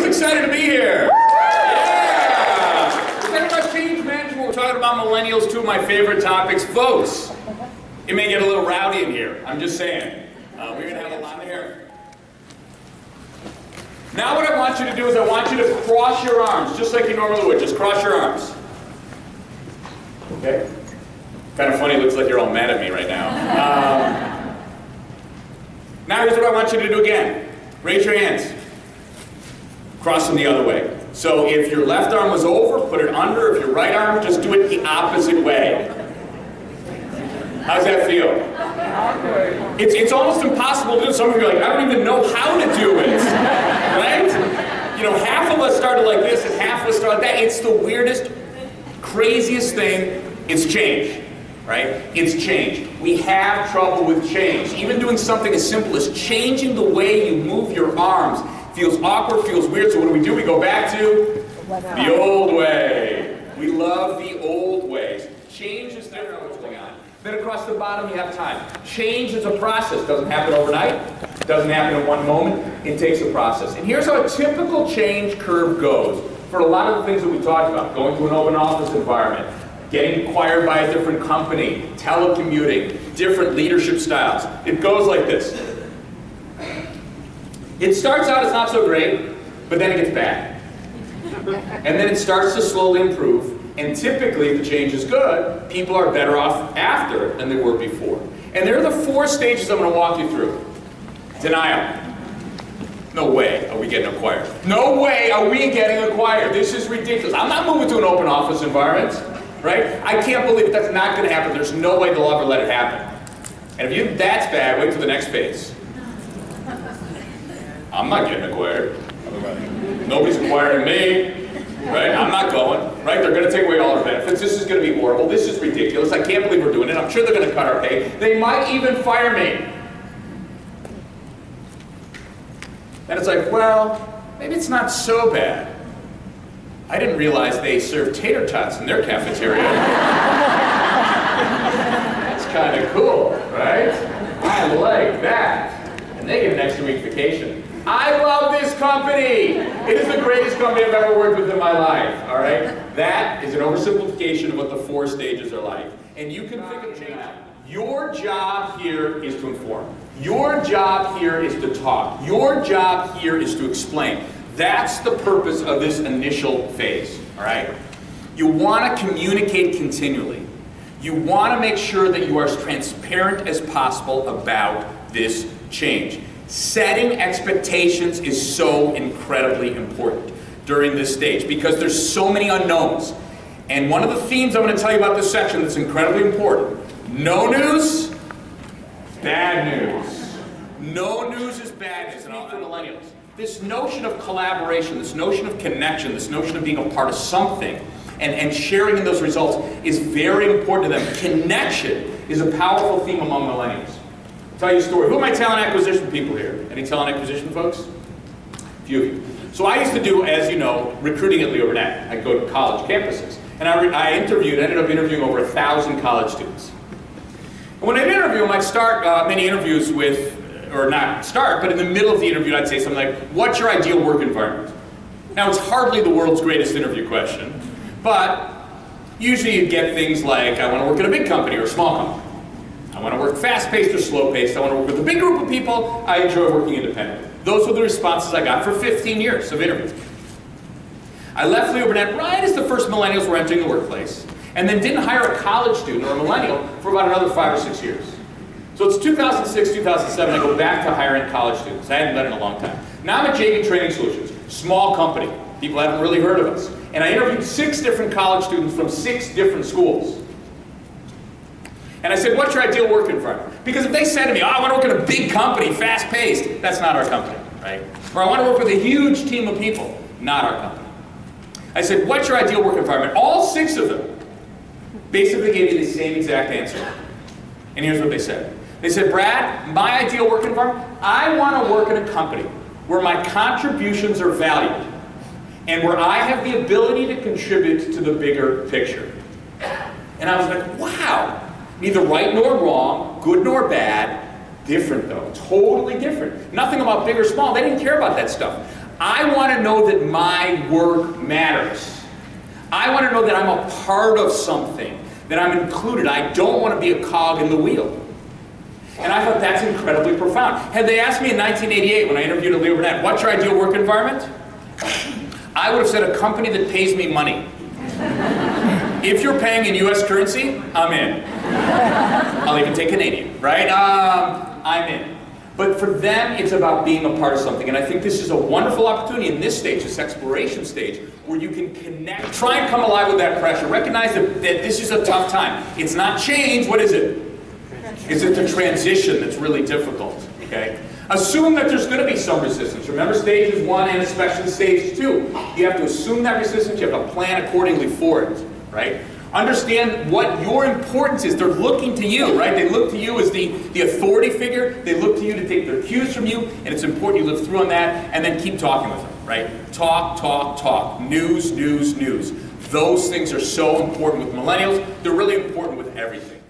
excited to be here? Yeah! We're talking about change management. We're talking about millennials, two of my favorite topics. Folks, it may get a little rowdy in here. I'm just saying. We're going to have a lot here. Now what I want you to do is I want you to cross your arms, just like you normally would. Just cross your arms. Okay? Kind of funny, it looks like you're all mad at me right now. Now here's what I want you to do again. Raise your hands. Cross them the other way. So if your left arm was over, put it under. If your right arm, just do it the opposite way. How's that feel? It's almost impossible to do. Some of you are like, I don't even know how to do it. Right? You know, half of us started like this and half of us started like that. It's the weirdest, craziest thing. It's change. Right? It's change. We have trouble with change. Even doing something as simple as changing the way you move your arms feels awkward, feels weird. So what do? We go back to the old way. We love the old ways. Change is different. What's going on? Then across the bottom you have time. Change is a process. Doesn't happen overnight. Doesn't happen in one moment. It takes a process. And here's how a typical change curve goes for a lot of the things that we talked about. Going to an open office environment, getting acquired by a different company, telecommuting, different leadership styles. It goes like this. It starts out as not so great, but then it gets bad. And then it starts to slowly improve. And typically, if the change is good, people are better off after than they were before. And there are the 4 stages I'm going to walk you through. Denial. No way are we getting acquired. No way are we getting acquired. This is ridiculous. I'm not moving to an open office environment. Right? I can't believe that's not going to happen. There's no way they'll ever let it happen. And if you think that's bad, wait till the next phase. I'm not getting acquired. Nobody's acquiring me. Right? I'm not going. Right? They're going to take away all our benefits. This is going to be horrible. This is ridiculous. I can't believe we're doing it. I'm sure they're going to cut our pay. They might even fire me. And it's like, well, maybe it's not so bad. I didn't realize they serve tater tots in their cafeteria. That's kind of cool, right? I like that. And they get an extra week vacation. I love this company. It is the greatest company I've ever worked with in my life, all right? That is an oversimplification of what the 4 stages are like. And you can think of change. Your job here is to inform. Your job here is to talk. Your job here is to explain. That's the purpose of this initial phase, all right? You want to communicate continually. You want to make sure that you are as transparent as possible about this change. Setting expectations is so incredibly important during this stage because there's so many unknowns. And one of the themes I'm going to tell you about this section that's incredibly important. No news, bad news. No news is bad news, and all for millennials. This notion of collaboration, this notion of connection, this notion of being a part of something and sharing in those results is very important to them. Connection is a powerful theme among millennials. I'll tell you a story. Who are my talent acquisition people here? Any talent acquisition folks? A few of you. So I used to do, as you know, recruiting at Leo Burnett. I'd go to college campuses. And I ended up interviewing over 1,000 college students. And when I'd interview them, I'd start many interviews with, or not start, but in the middle of the interview, I'd say something like, what's your ideal work environment? Now, it's hardly the world's greatest interview question, but usually you'd get things like, I want to work in a big company or a small company. I want to work fast-paced or slow-paced. I want to work with a big group of people. I enjoy working independently. Those were the responses I got for 15 years of interviews. I left Leo Burnett right as the first millennials were entering the workplace, and then didn't hire a college student or a millennial for about another 5 or 6 years. So it's 2006, 2007, I go back to hiring college students. I hadn't done it in a long time. Now I'm at JV Training Solutions, small company. People haven't really heard of us. And I interviewed 6 different college students from 6 different schools. And I said, what's your ideal work environment? Because if they said to me, oh, I want to work in a big company, fast-paced, that's not our company, right? Or I want to work with a huge team of people, not our company. I said, what's your ideal work environment? All 6 of them basically gave me the same exact answer. And here's what they said. They said, Brad, my ideal work environment, I want to work in a company where my contributions are valued and where I have the ability to contribute to the bigger picture. And I was like, wow. Neither right nor wrong, good nor bad, different though, totally different. Nothing about big or small, they didn't care about that stuff. I want to know that my work matters. I want to know that I'm a part of something, that I'm included. I don't want to be a cog in the wheel. And I thought that's incredibly profound. Had they asked me in 1988 when I interviewed Leo Burnett, what's your ideal work environment? I would have said a company that pays me money. If you're paying in US currency, I'm in. I'll even take Canadian, right? I'm in. But for them, it's about being a part of something. And I think this is a wonderful opportunity in this stage, this exploration stage, where you can connect. Try and come alive with that pressure. Recognize that this is a tough time. It's not change, what is it? Is it the transition that's really difficult, okay? Assume that there's going to be some resistance. Remember stages 1 and especially stage 2. You have to assume that resistance, you have to plan accordingly for it, right? Understand what your importance is. They're looking to you, right? They look to you as the authority figure. They look to you to take their cues from you, and it's important you live through on that, and then keep talking with them, right? Talk, talk, talk. News, news, news. Those things are so important with millennials. They're really important with everything.